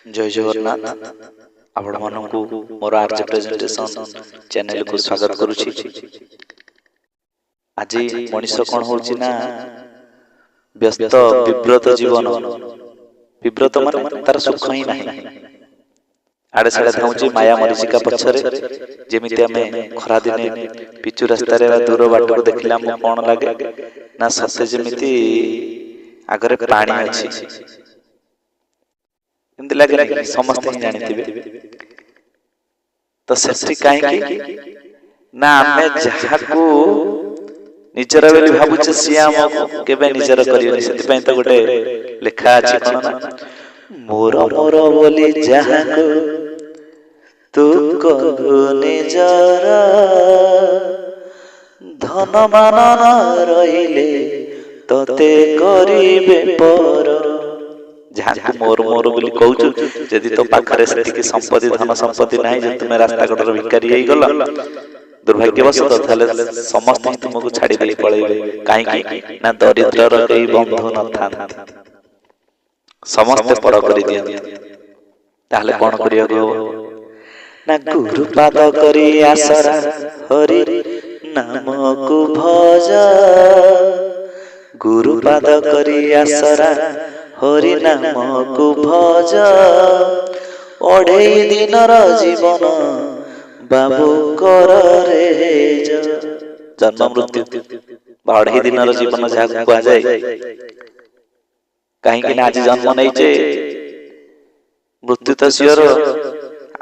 जय जगन्नाथ आपण मानकु मोर आर्ज presentation channel को स्वागत करूछि। आज मनीष कौन होछि ना व्यस्त विव्रत जीवन विव्रत माने तार सुख ही नहीं आड़े साड़े धाउछि माया मरीचिका पछरे जेमिति आमे खरा दिने पिचु रास्ता रे दूर बाट को देखिला हम कोन लागे ना सत्य जेमिति आगरे पानी अछि एमती लगे समस्त ही जानी तो सेठी कहीं ना आमे जहाकू निजर बेली भाबुचे सी हमको केबे निजर करियो सेति पय तो गोटे लेखा अछि कोन ना मोर मोर बोली जहाकू तू कलु निजर धन मान न रहिले तते करिबे पर जहाँ मोर मोर बोली कहूँ जदि तो पाखरे से संपत्ति धन संपत्ति नहीं जो तुम्हें रास्ता कटर भिकारी हो गल दुर्भाग्यवश समस्त तुमको छाड़ी दे पड़े कहीं ना दरिद्रर कई बंधु न था समस्त पर कर दिया कौन करिया ना गुरु पाद करी आसरा हरि नाम को भज गुरु पाद करी आसरा हरि नाम को भज अढ़े दिन जीवन बाबू कर रे जन्म मृत्यु अढ़े दिन जीवन जहाँ कह जाए कहीं आज जन्म नहीं चे मृत्यु तो सियर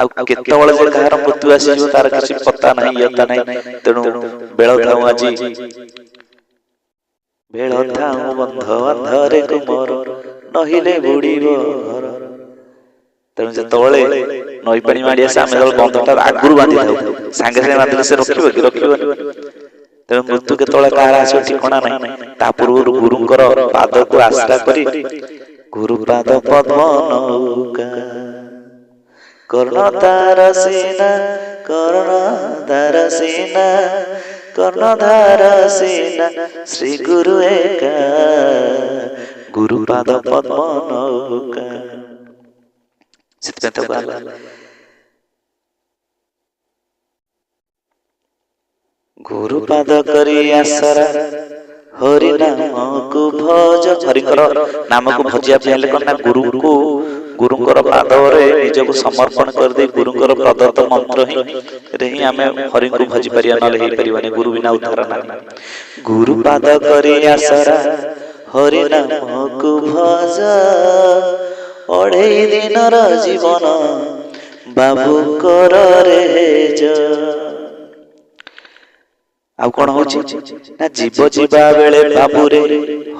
केतबेले कहार मृत्यु आसी तार किसी पता नहीं यता नहीं तेणु बेल थाऊ आज बेल थाऊ बंध अंधरे कुमर नहिले बुड़ीबो घर तेणु जतबेले नई पानी माड़ी आसे आमे बंधटा आगुरु बांधि थाउ सांगे सांगे बांधिले से रखिबो कि रखिबो तेणु मृत्यु केतबेले कहार आसे ठिकाना नहीं ता पूर्व गुरुंकर पाद को आश्रा करी गुरु पाद पद्म नौका कर्णधार सेना कर्णधार सेना कर्णधार सेना श्री गुरु एका गुरु पाद पद्म नौका गुरु पाद करी आसरा हरि नाम को भज हरिकर नाम को भजिया पहले कना गुरु को गुरुंकर पाद रे निजको समर्पण कर दे गुरुंकर प्रदत्त मंत्र ही आमे हरि को भजी परिया न हे परिवाने गुरु बिना उद्धार ना गुरु पाद करी आसरा हरि नाम को भज अढ़े दिन जीवन बाबू कर रे आउ कौन हो ना जीव जीवा बेले बाबू रे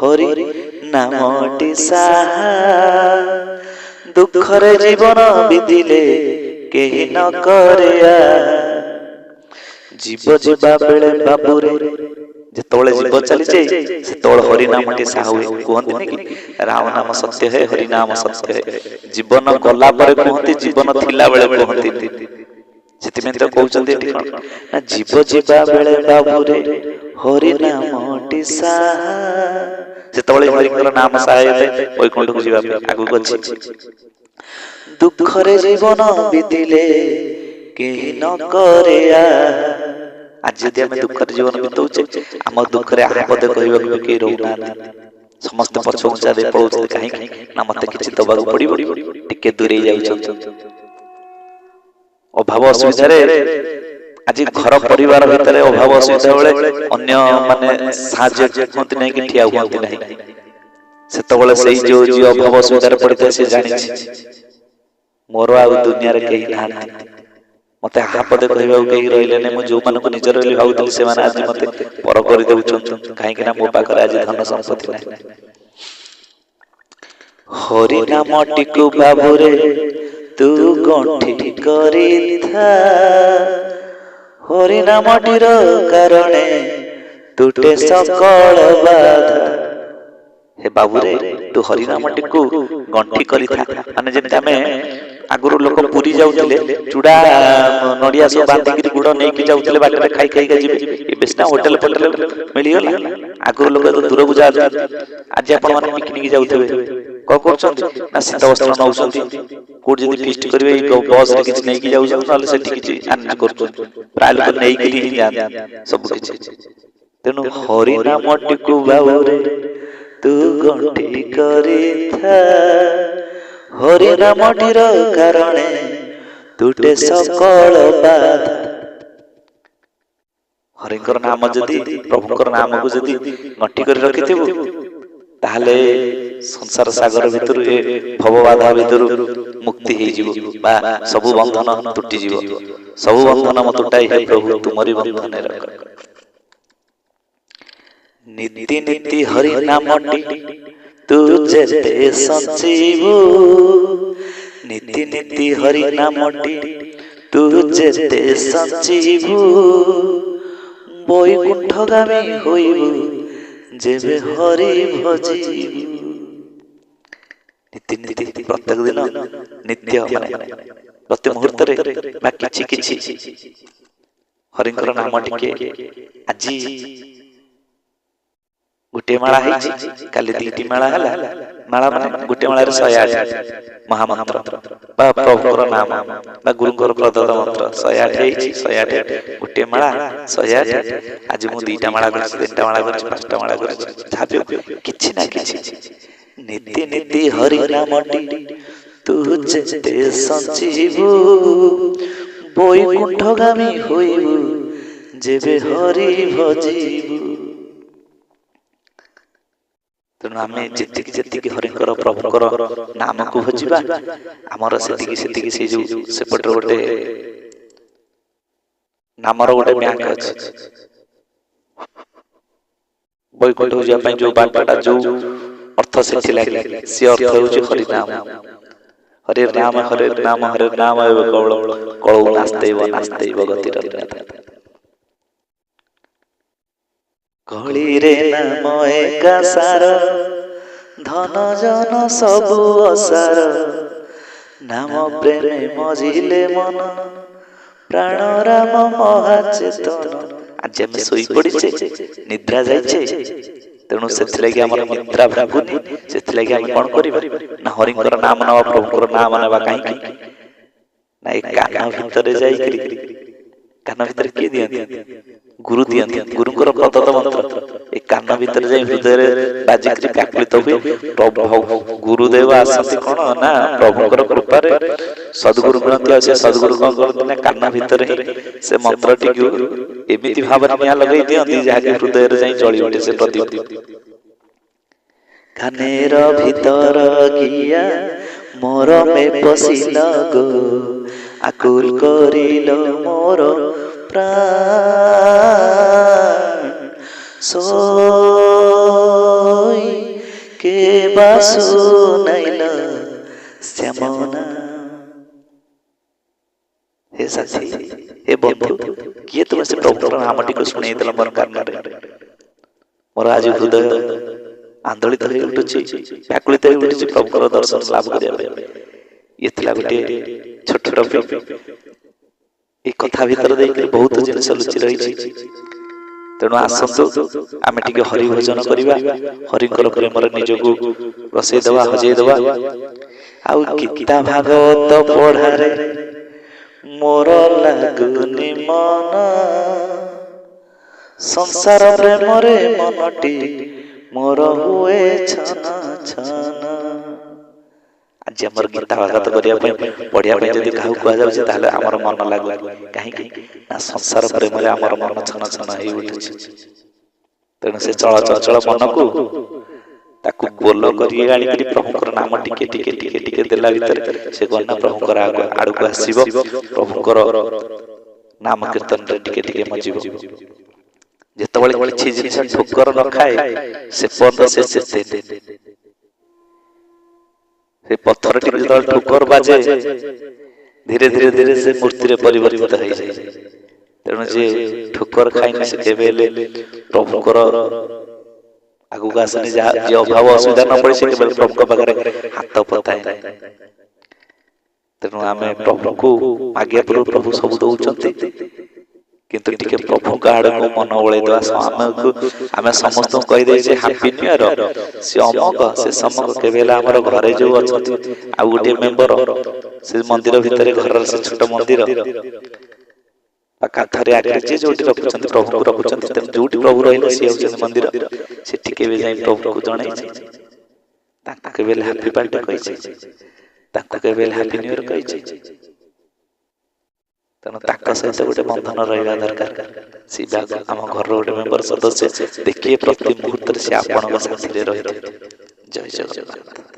हरि नामटी साहा दुखरे जीवन बिदिले केही न करिया जीव जीवा बेले बाबू रे जेतोले जीव चली जाए सेतोले हरि नामटी साहा हुए कहते कि राम नाम सत्य है हरि नाम सत्य है जीवन गला पर कहते जीवन थिला बेले कहते सेतिमें तो कहउचंदी ना जीव जीवा बेले बाबू रे हरि नामटी साहा जेतोले हरिकर नाम साहे वैकुंठ को जीवा आगु गछि दुखरे जीवन बितिले केही न करिया आज यदि आम दुखर जीवन बितौचे आम दुखरे आपदे कहबा को के रहना समस्त पछ ऊंचा दे पळौचे कहीं ना मते किछि दबाक पड़िबो टिके दूरे जाउछ अभाव असुविधा रे आज घर परिवार भीतर अभाव असुविधा बेले अन्य माने साहाय्य कोंति नै कि ठिया होंति नै सेतबेले सेई जो जी अभाव असुविधा रे पड़िते से जानि मोर आ दुनिया रे केही ना मते आपदे कहबा केही रहिले नै मु जो मन को निजर ले भाउतली से माने आज मते पर करि देउछन काहे कि ना मो पाकर आज धन संपत्ति नै हरि नाम टिकु बाबू रे तू गंठी करी था हरि नामटीर कारणे तुटे सकल बाधा हे बाबू रे तू हरि नामटी को गंठी करी था माने जेते हमें आगुरु लोक पुरी जाउतिले चूड़ा नडिया सब बांधी गुड़ नहीं कि जाउतिले बाटे खाई खाई के जिबे ए बेसना होटल होटल मिली गला आगुरु लोक तो दूर बुझा आज आपण माने पिकनिक जाउतबे को करछन ना शीत वस्त्र नउछंती कोड जदी फिस्ट करबे बस रे किछ नै कि जाउ नले सेठी किछ आनना करछ प्राय लोक नै कि ही जान सब किछ तेनु हरि नामटी को बाबरे तू गंठी करी था हरि नामटी रो कारणे तुटे सकल बाधा हरिकर नाम जदी प्रभुकर नाम को जदी गंठी कर रखिथिबु ताहले संसार सागर भितर भव बाधा भितर मुक्ति हे जीवो बा सब बंधन टूटी जीवो सब बंधन म टूटाई हे प्रभु तुमरी बंधन रख नित्य नित्य हरि नामटी तू जेते संजीवो नित्य नित्य हरि नामटी तू जेते संजीवो बैकुंठ गामी होइबु जेबे हरि भजिबु नित्य नित्य प्रत्येक दिन नित्य माने प्रति मुहूर्त रे बा किछि किछि हरिंकर नाम टिके आजी गुटे माला है काली दीटी माला हला माला माने गुटे माला रे 108 महामंत्र बा प्रभुकर नाम बा गुरुकर प्रदत्त मंत्र 108 है 108 गुटे माला 108 आज मु दीटा माला कर तीनटा माला कर पांचटा माला कर छापे किछि ना किछि नित्य नित्य हरि नामटी तू जेते संजीवु बैकुंठ गामी होइबु जेबे हरि भजिबु तेणु आम जी हरिकर प्रभुकर नाम को भजिबा आमर से जो सेपट गोटे नामर गोटे बैंक अच्छे बैकुंठ जाए जो बाटा जो अर्थ से लगे सी अर्थ हूँ हरिनाम हरे नाम हरे नाम हरे नाम कलौ नास्तेव नास्तेव गति गली रे नाम एका सार धन जन सबु असार नाम प्रेमे मजिले मन प्राण राम महाचेतन आज आम शोई पड़े निद्रा जाइछे तेणु से निद्रा भागुनी से कौन कर हरिंकर नाम नवा प्रभुकर नाम नवा कहीं ना कान भितर कान भितर किए दियंती गुरु दियंती गुरुकर प्रदत्त मंत्र ए कान भितर जाई हृदय बाजिक व्याकुलित हुए प्रभु गुरुदेव आसती कौन ना प्रभुकर कृपा रे सद्गुरु ग्रंथि आसे सद्गुरु कौन करते ना कान भितर से मंत्र टिक एमिति भाव निया लगई दियंती जाके हृदय रे जाई जळी उठे से प्रदीप कानेर भितर गिया मोर में पसिल गो आकुल करिल मोर प्राण सोई के बासु नैल श्यामना हे साथी हे बंधु किए तुम से प्रभुर नामटी को शुणी देल मोर कारण मोर आज हृदय आंदोलित हो उठुछि व्याकुलित हो उठुछि प्रभुर दर्शन लाभ करिया ये थिला गोटे छोट टॉपिक ए कथा भीतर देख बहुत जिनिस लुचि रही तेणु आसतु आम टे हरि भजन करवा हरिंकर प्रेम निजको रसई दवा हजई दवा आउ गीता भागवत पढ़ारे मोर लागुनि मन संसार प्रेम रे मनटी मोर हुए छन छन आज आम गीता भागवत पढ़िया जब क्या कह जाए आमर मन लगे कहीं ना संसार प्रेम आमर मन छन छन हो उठुछि तेणु से चल चंचल मन को ताकू बोल कर प्रभुकर नाम टिके टिके टिके टिके देला भीतर से गणना प्रभुकर आड़ को आसीबो प्रभुकर नाम कीर्तन रे टिके टिके मजिबो जेतबेले किछि जिनिस ठोकर न खाए से पद से पत्थर टिके ठोकर बाजे धीरे धीरे धीरे से मूर्ति रे परिवर्तित हो जाए तेणु जे ठोकर खाई से केबेले प्रभुकर आगु आसने जे अभाव असुविधा न पड़े से केवल प्रभु पाखरे हाथ पताए तेणु आम प्रभु को मागिया प्रभु सब दौरान କିନ୍ତୁ ଟିକେ ପ୍ରଭୁଙ୍କ ଆଡକୁ ମନ ବଳେଇଦବା। ଆମେ ସମସ୍ତଙ୍କୁ କହିଦେଇଛେ ହାପି ନ୍ୟୁ ଇୟର, ସେ ଅମକ ସେ ସମକ, କେବେ ହେଲେ ଆମର ଘରେ ଯୋଉ ଅଛନ୍ତି ଆଉ ଗୋଟିଏ ମେମ୍ବର, ସେ ମନ୍ଦିର ଭିତରେ ଘରର ସେ ଛୋଟ ମନ୍ଦିର କାନ୍ଥରେ ଆଗରେ ଯିଏ ଯୋଉଠି ରଖୁଛନ୍ତି ପ୍ରଭୁଙ୍କୁ ରଖୁଛନ୍ତି, ତେଣୁ ଯୋଉଠି ପ୍ରଭୁ ରହିଲେ ସିଏ ହଉଛନ୍ତି ମନ୍ଦିର। ସେଠି କେବେ ଯାଇ ପ୍ରଭୁଙ୍କୁ ଜଣେଇଛି, ତାଙ୍କୁ କେବେ ହେଲେ ହାପି ବାର୍ଥଡେ କହିଛି, ତାଙ୍କୁ କେବେ ହେଲେ ହାପି ନ୍ୟୁ ଇୟର କହିଛି? ତେଣୁ ତାଙ୍କ ସହିତ ଗୋଟେ ବନ୍ଧନ ରହିବା ଦରକାର। ସେ ଆମ ଘରର ଗୋଟେ ମେମ୍ବର ସଦସ୍ୟ, ଦେଖିଏ ପ୍ରତି ମୁହୂର୍ତ୍ତରେ ସେ ଆପଣଙ୍କ ସାଥିରେ ରହିଥିବେ। ଜୟ ଜଗନ୍ନାଥ।